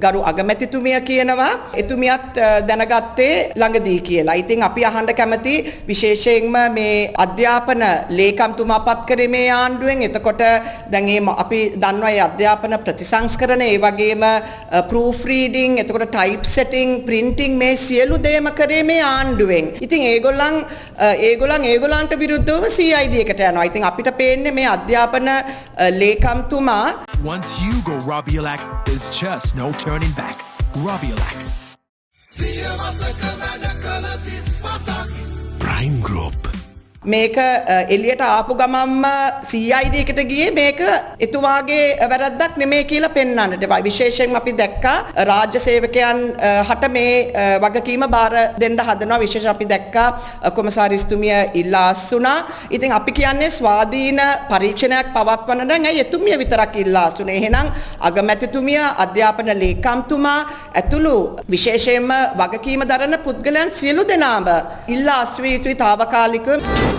ගරු අගමැතිතුමිය කියනවා එතුමියත් දැනගත්තේ ළඟදී කියලා. ඉතින් අපි අහන්න කැමති විශේෂයෙන්ම මේ අධ්‍යාපන ලේකම්තුමා පත් කරේ මේ ආණ්ඩුවෙන්. එතකොට දැන් අපි දන්නවා මේ අධ්‍යාපන ප්‍රතිසංස්කරණ ඒ වගේම ප්‍රූෆ් රීඩින් එතකොට ටයිප් සෙටින් printing මේ සියලු දේම කරේ මේ ආණ්ඩුවෙන්. ඉතින් ඒගොල්ලන්ට විරුද්ධවම CID එකට යනවා. ඉතින් අපිට පේන්නේ මේ අධ්‍යාපන ලේකම්තුමා Once you go Robiolac, there's just no turning back. Robiolac. Prime Group. මේක එළියට ආපු ගමන්ම CID එකට ගියේ මේක එතුමාගේ වැරද්දක් නෙමෙයි කියලා පෙන්වන්නට. විශේෂයෙන්ම අපි දැක්කා රාජ්‍ය සේවකයන් හට මේ වගකීම බාර දෙන්න හදනවා. විශේෂයෙන් අපි දැක්කා කොමසාරිස්තුමිය ඉල්ලා අස්සුනා. ඉතින් අපි කියන්නේ ස්වාධීන පරීක්ෂණයක් පවත්වන්න නම් ඇයි එතුමිය විතරක් ඉල්ලා අස්සුනේ? එහෙනම් අගමැතිතුමිය, අධ්‍යාපන ලේකම්තුමා ඇතුළු විශේෂයෙන්ම වගකීම දරන පුද්ගලයන් සියලු දෙනාම ඉල්ලා අස්විය යුතුයි తాවකාලිකව.